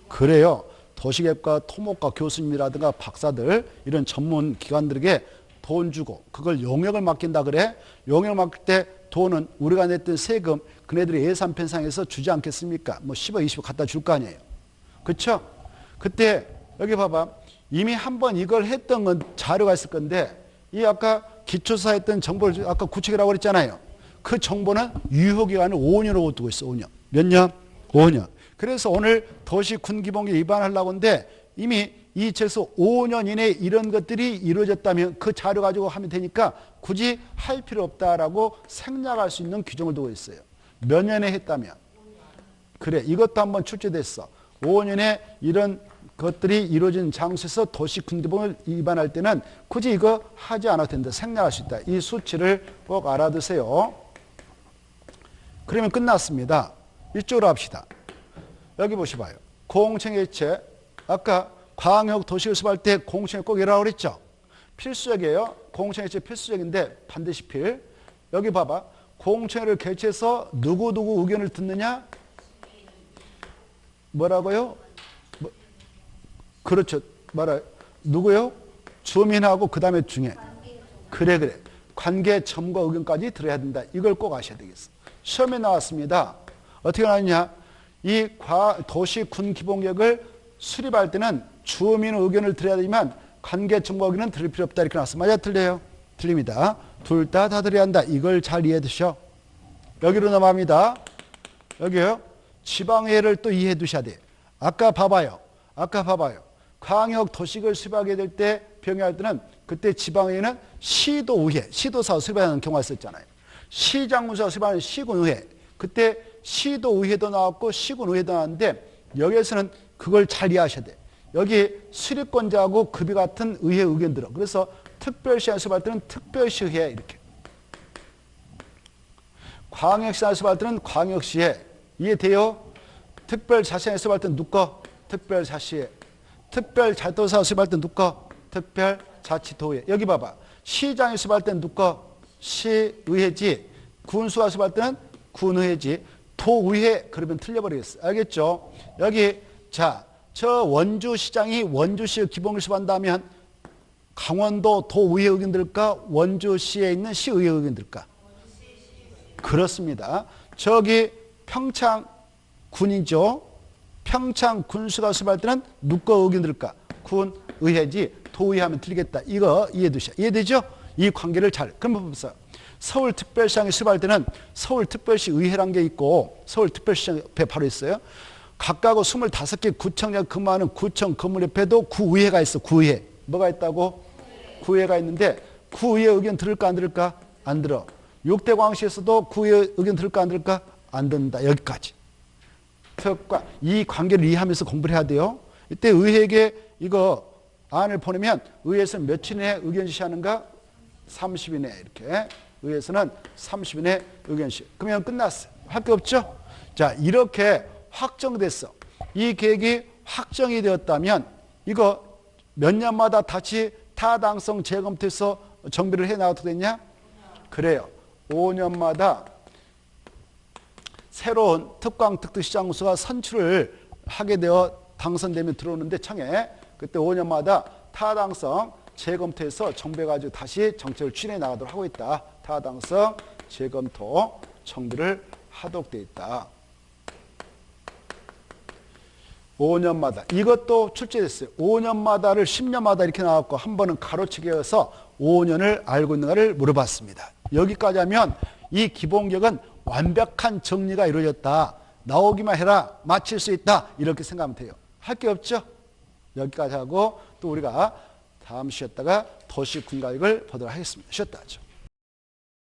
그래요. 도시계획과 토목과 교수님이라든가 박사들 이런 전문 기관들에게 돈 주고 그걸 용역을 맡긴다 그래. 용역을 맡길 때 돈은 우리가 냈던 세금 그네들이 예산 편성해서 주지 않겠습니까? 뭐 10억 20억 갖다 줄 거 아니에요. 그렇죠? 그때 여기 봐봐. 이미 한번 이걸 했던 건 자료가 있을 건데 이 아까 기초사했던 정보를 아까 구체적이라고 그랬잖아요. 그 정보는 유효기간을 5년으로 두고 있어. 5년. 몇 년? 5년. 그래서 오늘 도시군기본계 위반하려고 하는데 이미 이 책에서 5년 이내에 이런 것들이 이루어졌다면 그 자료 가지고 하면 되니까 굳이 할 필요 없다라고 생략할 수 있는 규정을 두고 있어요. 몇 년에 했다면. 그래, 이것도 한번 출제됐어. 5년에 이런 것들이 이루어진 장소에서 도시군기본을 위반할 때는 굳이 이거 하지 않아도 된다. 생략할 수 있다. 이 수치를 꼭 알아두세요. 그러면 끝났습니다. 이쪽으로 합시다. 여기 보시봐요. 공청회체. 아까 광역 도시를 수업할 때 공청회 꼭 이라고 그랬죠. 필수적이에요. 공청회체 필수적인데 반드시 필. 여기 봐봐. 공청회를 개최해서 누구누구 의견을 듣느냐? 뭐라고요? 그렇죠. 말아요. 누구요? 주민하고 그 다음에 중에. 그래. 관계 점과 의견까지 들어야 된다. 이걸 꼭 아셔야 되겠어. 시험에 나왔습니다. 어떻게 나왔냐? 이 도시군기본계획을 수립할 때는 주민의 의견을 들어야 되지만 관계 점과 의견은 들을 필요 없다. 이렇게 나왔어. 맞아? 틀려요? 틀립니다. 둘 다 들어야 한다. 이걸 잘 이해해 두셔. 여기로 넘어갑니다. 여기요. 지방회를 또 이해해 두셔야 돼. 아까 봐봐요. 광역 도시를 수립하게 될 때 병행할 때는 그때 지방의회는 시도의회, 시도사 수립하는 경우가 있었잖아요. 시장군수가 수립하는 시군의회. 그때 시도의회도 나왔고 시군의회도 나왔는데 여기에서는 그걸 잘 이해하셔야 돼. 여기 수립권자하고 급이 같은 의회 의견 들어. 그래서 특별시에 수립할 때는 특별시의회 이렇게. 광역시에 수립할 때는 광역시에. 이해돼요? 특별자치에 수립할 때는 누꺼? 특별자치회. 특별자치도사 수립할 때는 누꺼? 특별자치도의회. 여기 봐봐. 시장이 수립할 때는 누꺼? 시의회지. 군수가 수립할 때는 군의회지. 도의회 그러면 틀려버리겠어. 알겠죠? 여기 자, 저 원주시장이 원주시 기본을 수립한다면 강원도 도의회 의견 들을까? 원주시에 있는 시의회 의견 들을까? 그렇습니다. 저기 평창군이죠. 평창군수가 수립할 때는 누가 의견 들을까? 군의회지. 도의회 하면 틀리겠다. 이거 이해해 두셔. 이해되죠? 이 관계를 잘. 그럼 보세요. 서울특별시장에 수립할 때는 서울특별시 의회란 게 있고 서울특별시장 옆에 바로 있어요. 각각 25개 구청장 근무하는 구청 건물 옆에도 구의회가 있어. 구의회. 뭐가 있다고? 구의회가 있는데 구의회 의견 들을까 안 들을까? 안 들어. 6대 광시에서도 구의회 의견 들을까 안 들을까? 안 듣는다. 여기까지. 특과 이 관계를 이해하면서 공부를 해야 돼요. 이때 의회에게 이거 안을 보내면 의회에서는 며칠 내에 의견 제시하는가? 30일 내에 이렇게. 의회에서는 30일 내에 의견 제시. 그러면 끝났어요. 할 게 없죠? 자, 이렇게 확정됐어. 이 계획이 확정이 되었다면 이거 몇 년마다 다시 타당성 재검토해서 정비를 해 나가도 됐냐? 그래요. 5년마다 새로운 특강 특특시장수가 선출을 하게 되어 당선되면 들어오는데 청에 그때 5년마다 타당성 재검토해서 정비해가지고 다시 정책을 추진해 나가도록 하고 있다. 타당성 재검토 정비를 하도록 되어 있다. 5년마다 이것도 출제됐어요. 5년마다를 10년마다 이렇게 나왔고 한 번은 가로치기여서 5년을 알고 있는가를 물어봤습니다. 여기까지 하면 이 기본격은 완벽한 정리가 이루어졌다. 나오기만 해라. 마칠 수 있다. 이렇게 생각하면 돼요. 할 게 없죠? 여기까지 하고 또 우리가 다음 쉬었다가 도시군가획을 보도록 하겠습니다. 쉬었다 하죠.